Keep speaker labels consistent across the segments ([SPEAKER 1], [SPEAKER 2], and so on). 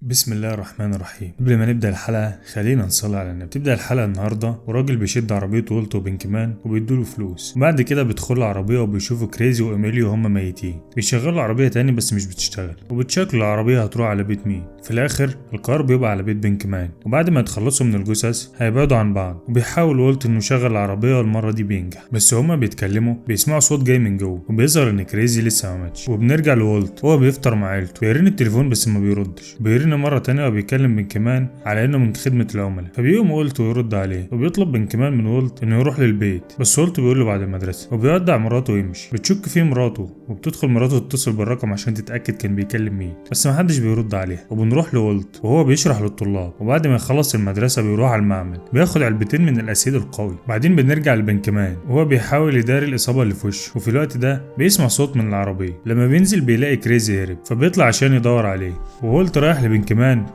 [SPEAKER 1] بسم الله الرحمن الرحيم. قبل ما نبدأ الحلقة خلينا نصلي على النبي. تبدأ الحلقة النهاردة وراجل بيشد عربيته ولته وبنكمان وبيدوله فلوس، وبعد كده بيدخلوا العربية وبيشوفوا كريزي وإيميليو هما ميتين. بيشغلوا العربية تاني بس مش بتشتغل، وبتشكلوا العربية هتروح على بيت مين. في الآخر القرار بيبقى على بيت بنكمان، وبعد ما يتخلصوا من الجثث هيبعدوا عن بعض، وبيحاول والت إنه يشغل العربية والمرة دي بينجح. بس هما بيتكلموا بيسمعوا صوت جاي من جوه، وبيظهر إن كريزي لسه ما ماتش. وبنرجع لولت وهو بيفطر مع عيلته، بيرن التليفون بس ما بيردش، بيرن مرة تانية وبيكلم بنكمان على انه من خدمة العملاء. فبيقوم ولت ويرد عليه، وبيطلب بنكمان من ولت انه يروح للبيت، بس ولت بيقول له بعد المدرسة، وبيودع مراته ويمشي. بتشك فيه مراته، وبتدخل مراته تتصل بالرقم عشان تتأكد كان بيكلم مين، بس محدش بيرد عليها. وبنروح لولت وهو بيشرح للطلاب، وبعد ما يخلص المدرسة بيروح على المعمل بياخد علبتين من الأسيد القوي. بعدين بنرجع لبنكمان وهو بيحاول يداري الإصابة اللي في وشه، وفي الوقت ده بيسمع صوت من العربية. لما بينزل بيلاقي كريزي هرب، فبيطلع عشان يدور عليه. وولت رايح لبنكمان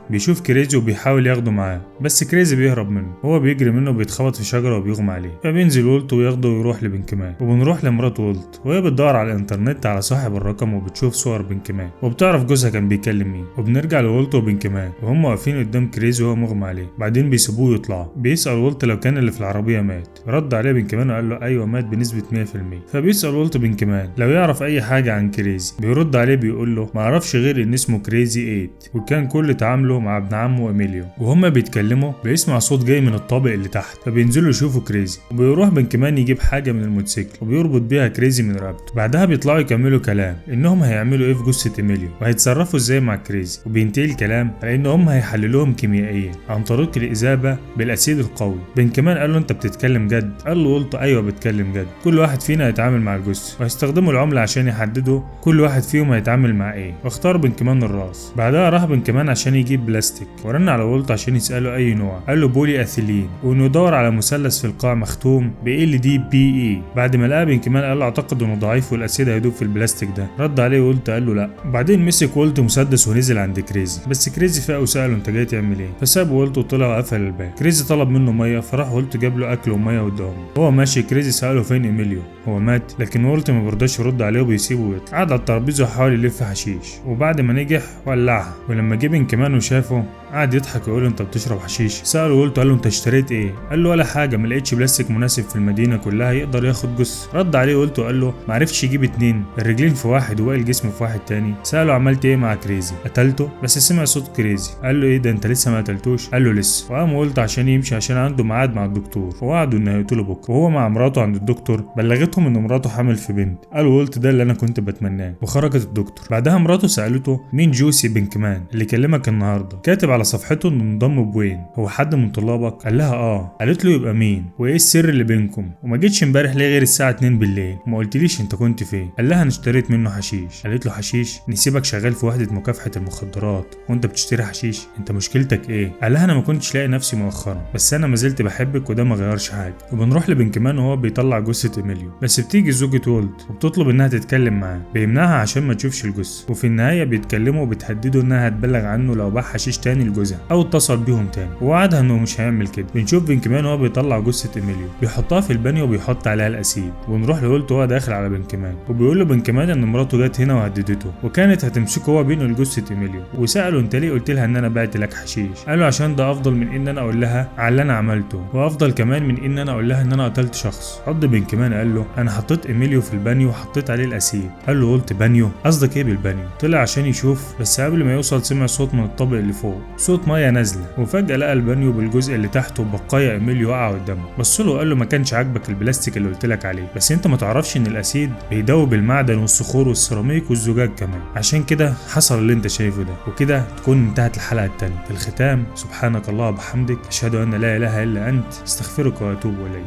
[SPEAKER 1] بيشوف كريزي وبيحاول ياخده معاه، بس كريزي بيهرب منه. هو بيجري منه وبيتخبط في شجرة وبيغمى عليه، فبينزل ولت وياخده ويروح لبنكمان. وبنروح لمرات ولت وهي بتدور على الانترنت على صاحب الرقم، وبتشوف صور بنكمان وبتعرف جوزها كان بيكلم مين. وبنرجع لولت وبنكمان وهم واقفين قدام كريزي وهو مغمى عليه. بعدين بيسيبوه يطلعوا. بيسأل ولت لو كان اللي في العربية مات، رد عليه بنكمان وقال له ايوه مات بنسبة 100%. فبيسأل ولت بنكمان لو يعرف اي حاجة عن كريزي، بيرد عليه بيقول له ما عرفش غير ان اسمه كريزي 8، وكان كل تعامله مع ابن عمه إيميليو. وهما بيتكلموا بيسمع صوت جاي من الطابق اللي تحت، فبينزلوا يشوفوا كريزي. وبيروح بنكمان يجيب حاجة من الموتوسيكل وبيربط بيها كريزي من رقبته. بعدها بيطلعوا يكملوا كلام انهم هيعملوا ايه في جثة إيميليو وهيتصرفوا ازاي مع كريزي. وبينتهي الكلام على ان هم هيحللوهم كيميائيا عن طريق الإذابة بالأسيد القوي. بنكمان قال له انت بتتكلم جد؟ قال له قلت ايوه بتكلم جد. كل واحد فينا هيتعامل مع الجثة، وهيستخدموا العملة عشان يحددوا كل واحد فيهم هيتعامل مع ايه. واختار بنكمان الراس. بعدها راح بنكمان عشان يجيب بلاستيك، ورن على ولت عشان يسأله اي نوع. قال له بولي اثيلين، وانه يدور على مثلث في القاع مختوم BLDPE. بعد ما لقى بنكمان قال له اعتقد انه ضعيف والاسيد هيدوب في البلاستيك ده. رد عليه ولت قال له لا. بعدين مسك ولت مسدس ونزل عند كريزي، بس كريزي فاق وسأله انت جاي تعمل ايه؟ فساب ولت وطلع وقفل الباب. كريزي طلب منه ميه، فراح ولت جاب له اكل وميه قدامه. هو ماشي كريزي سأله فين إيميليو؟ هو مات. لكن ولت ما برضاش يرد عليه وبيسيبه ويطلع. قعد على الترابيزه وحاول يلف حشيش، وبعد ما نجح ولعها. ولما جه بنكمان وشافه قعد يضحك ويقول له انت بتشرب حشيش؟ سأله ولت قال له انت اشتريت ايه؟ قال له ولا حاجه، ما لقيتش بلاستيك مناسب في المدينه كلها يقدر ياخد جثه. رد عليه ولت وقال له ما عرفتش يجيب اتنين، الرجلين في واحد وباقي الجسم في واحد تاني. سأله عملت ايه مع كريزي؟ قتلته؟ بس سمع صوت كريزي. قال له ايه ده انت لسه ما قتلتوش؟ قال له لسه. وقام ولت عشان يمشي عشان عنده ميعاد مع الدكتور، ووعدوا انه هيقتله بكره. وهو مع مراته عند الدكتور بلغتهم ان مراته حامل في بنت. قال ولت ده اللي انا كنت بتمناه. وخرجت الدكتور. بعدها مراته سألته مين جوسي بنكمان اللي كلمك النهارده؟ كاتب على صفحته انه انضم بوين، هو حد من طلابك؟ قال لها اه. قالت له يبقى مين؟ وايه السر اللي بينكم؟ وما جيتش امبارح ليه غير الساعه 2 بالليل؟ وما قلتليش انت كنت فين؟ قال لها انا اشتريت منه حشيش. قالت له حشيش؟ نسيبك شغال في وحده مكافحه المخدرات وانت بتشتري حشيش؟ انت مشكلتك ايه؟ قال لها انا ما كنتش لاقي نفسي مؤخرا، بس انا ما زلت بحبك وده ما غيرش حاجه. وبنروح لبنكمان وهو بيطلع جثه إيميليو، بس بتيجي زوجة ولت وبتطلب انها تتكلم معاه، بيمنعها عشان ما تشوفش الجثه. وفي النهايه بيتكلموا وبتهدده انها هتبلغ عنه لو باع حشيش تاني لجوزها او اتصل بيهم تاني، ووعدها انه مش هيعمل كده. بنشوف بنكمان وهو بيطلع جثه إيميليو بيحطها في البانيو وبيحط عليها الاسيد. ونروح لولت وهو داخل على بنكمان وبيقول له بنكمان ان مراته جت هنا وهددته وكانت هتمسكه هو بينقل جثه إيميليو. وساله انت ليه قلت لها ان انا بعت لك حشيش؟ قال له عشان ده افضل من ان انا اقول لها على اللي انا عملته، وافضل كمان من ان انا اقول لها ان انا قتلت شخص. رد بنكمان قال له انا حطيت إيميليو في البانيو وحطيت عليه الاسيد. قال له قلت بانيو؟ قصدك ايه بالبانيو؟ طلع عشان يشوف، بس قبل ما يوصل سمع صوت من الطابق اللي فوق، صوت ميه نازله. وفجاه لقى البانيو بالجزء اللي تحته بقايا إيميليو وقع قدامه. بص له وقال له ما كانش عاجبك البلاستيك اللي قلت لك عليه، بس انت ما تعرفش ان الاسيد بيدوب المعدن والصخور والسيراميك والزجاج كمان، عشان كده حصل اللي انت شايفه ده. وكده تكون انتهت الحلقه الثانيه. في الختام سبحانك الله وبحمدك اشهد ان لا اله الا انت استغفرك واتوب اليك.